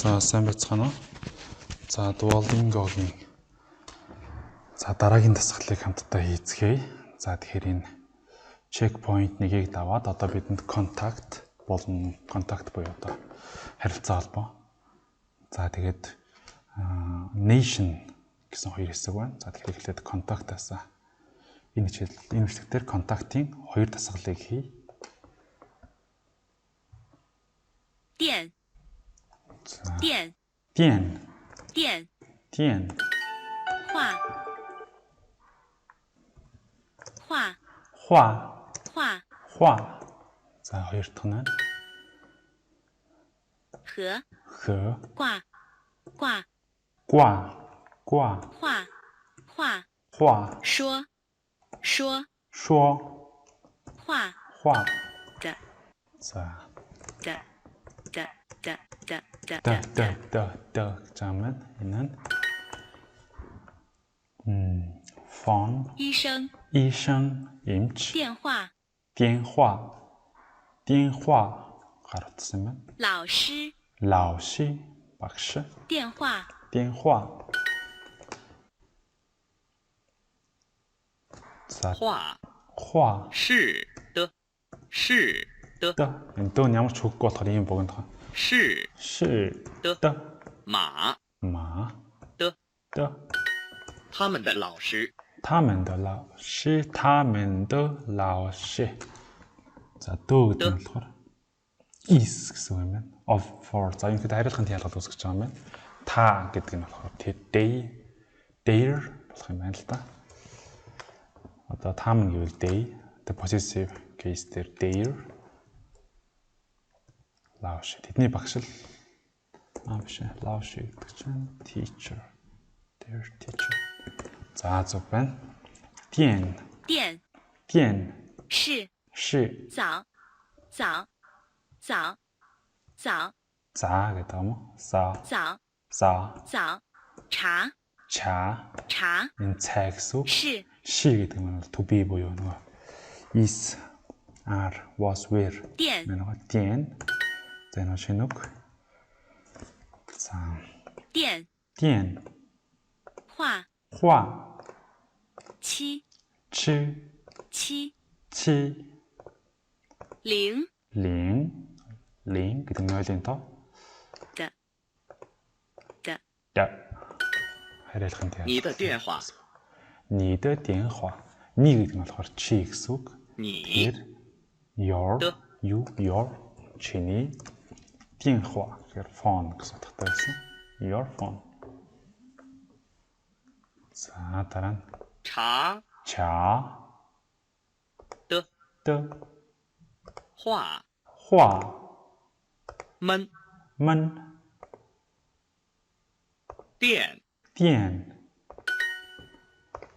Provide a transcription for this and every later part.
За сайн байцгаана уу. За Duolingo-гийн дараагийн дасгалыг хамтдаа хийцгээе. За тэгэхээр энэ checkpoint нэгийг даваад одоо бидэнд контакт болон контакт буюу одоо харилцаа холбоо. За тэгээд nation гэсэн хоёр хэсэг байна. За тэгэхээр эхлээд контактаас энэ хэсгээр контактын хоёр дасгалыг хий. 电 电 电 电 电 画画 画 画 画 За хоёр дахь нь 和 和 挂挂 挂挂 画画 画 说说 说 画 画 的 За 的的的的的 的гэж байна. Энэ нь phone 医生 医生 эмч 电话 电话 гар утсан юм байна. 老师 老师 багш 电话 电话 За 画 画 是的是的 энэ дөө ямар ч хөггүй болохоор ийм богино тоо. 是是的的马马的的他们的老师他们的老师他们的老师За дөө гэдэг нь болохоор is гэсэн үг юм байна. Of for. За энэ хэд хариулахын ялгалт үүсгэж байгаа юм байна. Та гэдэг нь болохоор their болох юм байна л да. Одоо тааман гэвэл they, the possessive case дээр their лаош. Тэдний багш л биш ээ. Лаош гэдэг чинь teacher. Their teacher. За зөв байна. 电电是是早早早早 За гэдэг юм уу? За 早 за 早茶 茶 茶 энэ цай гэсэн үг. 是 She гэдэг нь to be буюу нөгөө is are was were 电 нөгөө 电 за энэ шинэ үг. За 电电画画七吃七七零零гэдэг нь нойлын тоо. 的的 хариулахын дээр 你的电话 你的电话 你гэдэг нь болохоор чи гэсэн үг. 你 Тэгэхээр your your чиний 电话гэхээр phone гэсэн утгатай байсан. Your phone. За дараа нь 茶 茶 的 画 画 们 们 电 电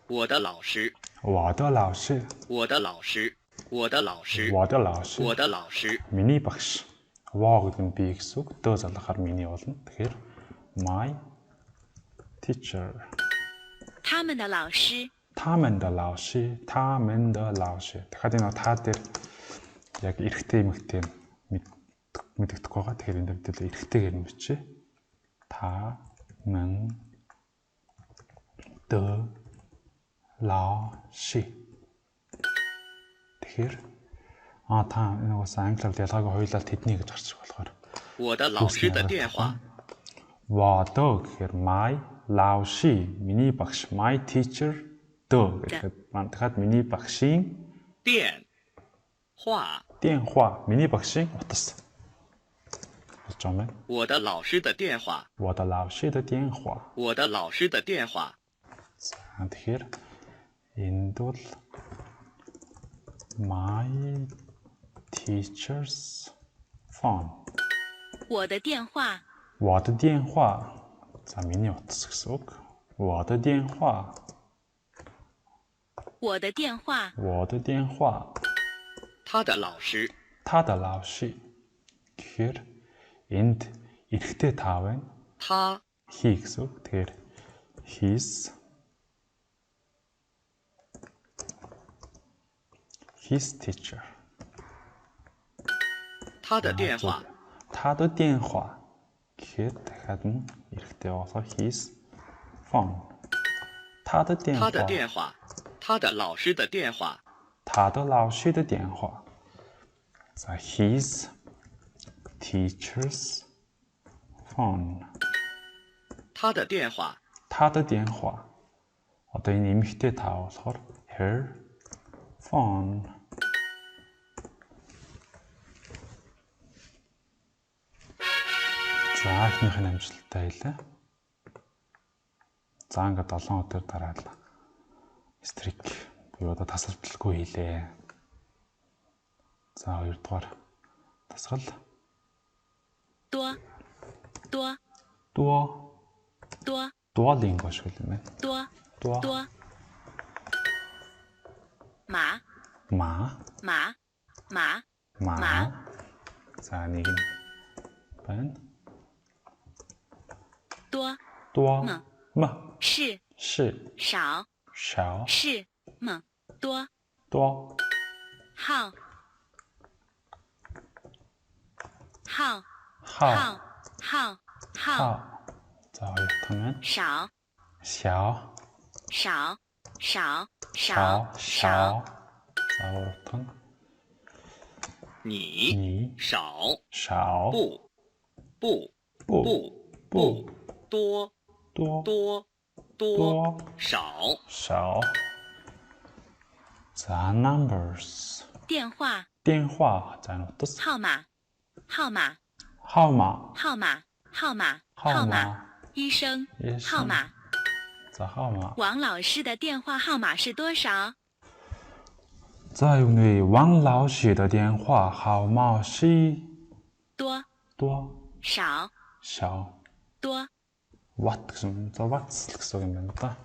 我的老师我的老师我的老师我的老师我的老师我的老师 миний багш. Во гэдэг нь би гэсэн үг. Дөө залгахаар миний болно. Тэгэхээр my teacher. 他们的老师他们的老师 дахиад энэ та дээр яг эрэгтэй эмэгтэй мэдэгдэхгүй байгаа. Тэгэхээр энэ дэвдэл эрэгтэйгээр нь бичээ. Та мэн дэ лао ши. Тэгэхээр та энэ уус англиар ялгаагүй хоёулаа тэдний гэж гарчих болохоор 我的老师的电话 Вадо гэхээр my 老师 миний багш my teacher дөө гэхэд дахиад миний багшийн 电话 电话 миний багшийн утас болж байгаа юм байна. 我的老师的电话我的老师的电话. 我的老师的电话 Тэгэхээр энд бол my teacher's phone. 我的电话 我的电话. За миний утас гэсэн үг. 我的电话. 我的电话我的电话. 他的老师他的老师. Тэгэхээр энд эрэгтэй та байна. 他 He гэсэн үг. Тэгэхээр his teacher. 他的电话 他的电话. гэхэд дахиад нь эрэхтэй яваасаар his phone. 他的电话。他的电话，他的老师的电话，他的老师的电话。자, his teacher's phone. 他的电话，他的电话. одоо энэ эмэгтэй та болохоор her phone. За, эхнийх нь амжилттай байлаа. За, ингээд 7 өдөр дараад стрик буюу одоо тасалбалгүй хийлээ. За, хоёрдугаар тасгал. 多 Duolingo шиг юм байна. 多马 За, нэг нь байна. 多 是 少 是多 号 За, хоёр дахь нь байна. 少 小 За, 3 дахь нь. 你少少不多少 За, numbers. 电话 电话 За, энэ утас. 号码号码医生医生号码 За, 号码. 王老师的电话号码是多少？ За, юу нэ Wang 老师的电话号码是多少多 What гэсэн. За, what's гэсэн юм байна да.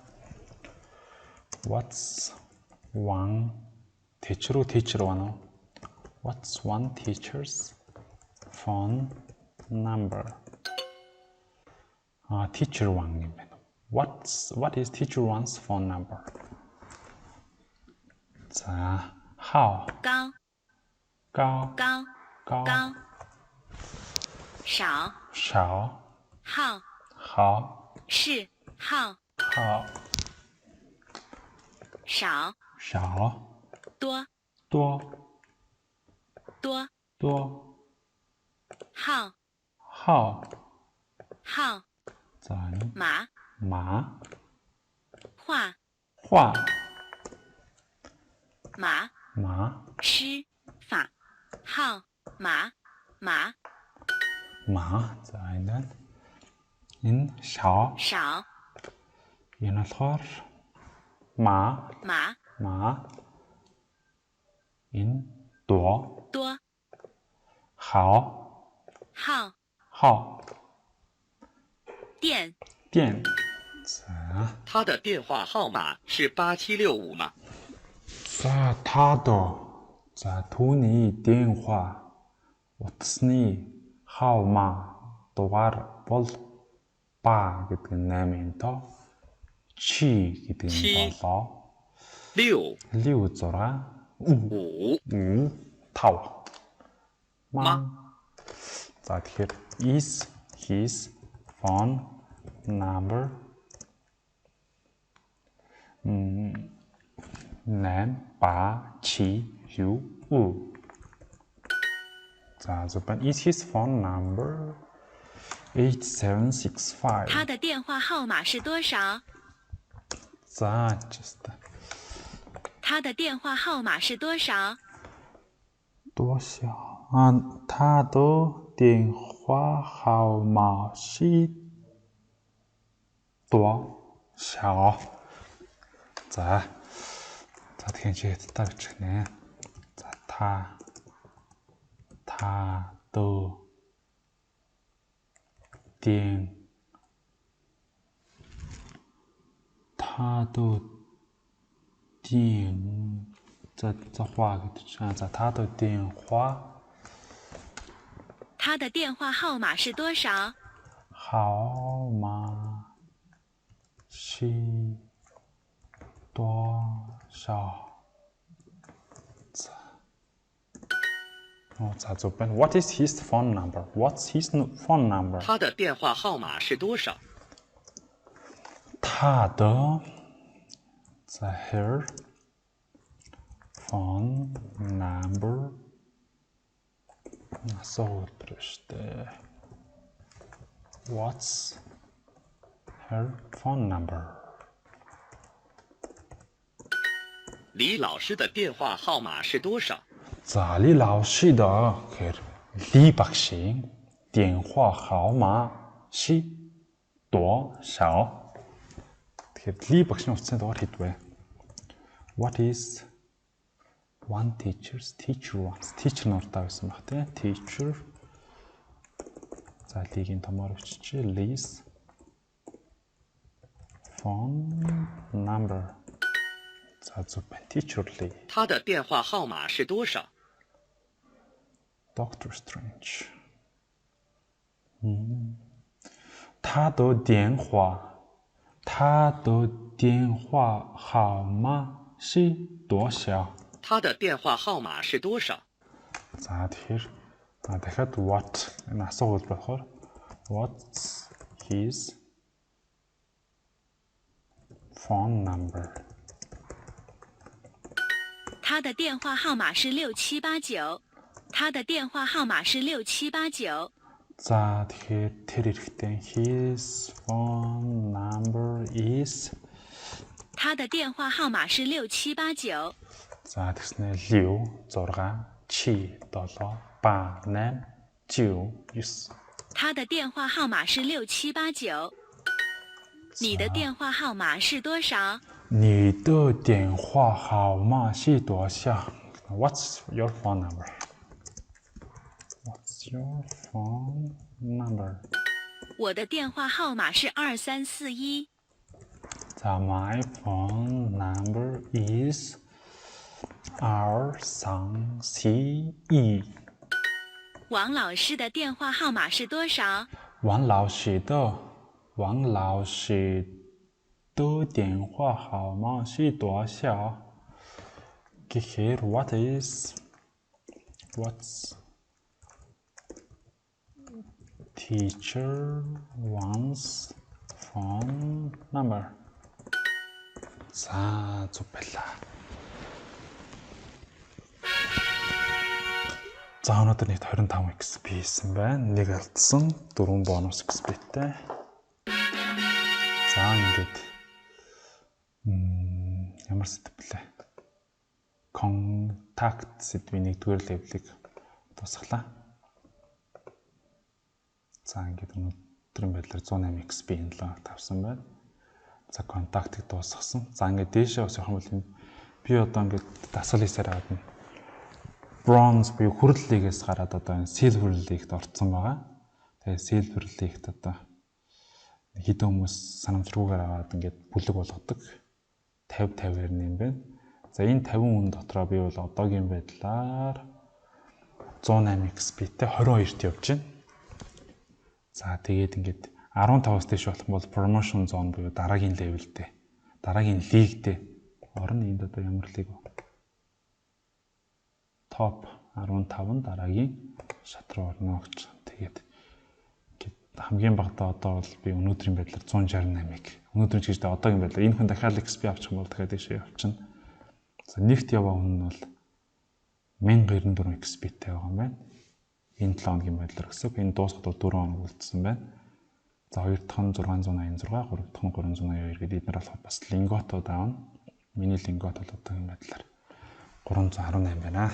What's one teacher one уу? What's one teacher's phone number? Teacher one юм байна. What is teacher one's phone number? За, how 高高少好是号少多号 За, 马画马吃法号马 За, энэ шаа. 少 Энэ болохоор ма. Энэ дуо. 多 хao. 号电 За, 他的电话号码是8765吗？ за, За, түүний 电话 утасны хаама дугаар бол ба гэдэг нь 8 тоо. Чи гэдэг нь 7. 6 6 5 ма. За, тэгэхээр is his phone number 8 ba chi yu u. За, зөвхөн is his phone number 8765. 他的电话号码是多少？ За, just 他的电话号码是多少？ 多少？他的电话号码是多少？ За, тэгэхээр чи хэд бичих нэ. За,他的这话给在他的电话他的电话号码是多少？号码是多少？ За зөв байна. What is his phone number? What's his phone number? 他的电话号码是多少？ 他的 За her phone number асуулт шүү дээ. What's her phone number? 李老师的电话号码是多少？ За Lý lão sư的 гэхээр Lý bác sĩ 電話號碼是多少? Тэгэхээр Lý bác sĩ утасны дугаар хэдвэ? What is one teacher's teacher wants? Teacher нуртаа байсан баг тийм. Teacher. За Lý-ийн томоор өччих. Lee's phone number. За зөв байна. Teacher Lý. 他的电话号码是多少？ Doctor Strange. 他的电话号码是多少? 他的电话号码是多少？ За тэгэхээр дахиад what энэ асуулт болохоор what's his phone number? 他的电话号码是6789。他的电话号码是6789。 За тэгэхээр тэр хэрэгтэй his phone number is 他的电话号码是6789。 За тэгснэ Liu 6 Chi 7 8 8 9 9. 他的电话号码是6789。你的电话号码是多少？ 你的电话号码是多少? What's your phone number? What's your phone number? 我的电话号码是2341。 So my phone number is R3C1. 王老师的电话号码是多少？ 王老师的电话号码是多少? Гэхээр what's teacher one's phone number? За зөв байлаа. За өнөөдөр нийт 25 XP хийсэн байна. Нэг алдсан 4 бонус XP-тэй. За ингээд ямар сэдв блэ? Контакт сэдвийн 1-р левелийг дуусглаа. За ингээд өнөөдрийн байдлаар 108 XP инлог тавьсан байна. За контактыг дуусгасан. За ингээд дээшээ бас явах юм бол би одоо ингээд дасгал хийсээр аваад нь bronze буюу хүрэл лигээс гараад одоо энэ silver лигт орцсон байгаа. Тэгээ silver лигт одоо хэдэн хүмүүс санамжруугаар аваад ингээд бүлэг болгодог. 50-50-аар нэм байна. За энэ 50 хүн дотроо би бол одоогийн байдлаар 108 XP-тэй 22-т явж байна. За тэгээд ингээд 15-аас дээш болох бол promotion zone буюу дараагийн левелтэй, дараагийн лигтэй орно. Энд одоо ямар лиг вэ? Топ 15 дараагийн шат руу орно гэж. Тэгээд хамгийн багадаа одоо бол би өнөөдрийн байдлаар 168-ыг. Өнөөдрийн чигт одоогийн байдлаар энэ хүн дахиад XP авчих юм бол дахиад дэшээ явчихна. За нэгт яваа хүн нь бол 1094 XP-тэй байгаа юм байна. Энэ 7 хоногийн байдлаар гэсэн. Энэ дуусахад 4 хоног үлдсэн байна. За 2 дахь нь 686, 3 дахь нь 382 гэдэг эдгээр болохоор бас линготууд аавна. Миний лингот бол одоогийн байдлаар 318 байна.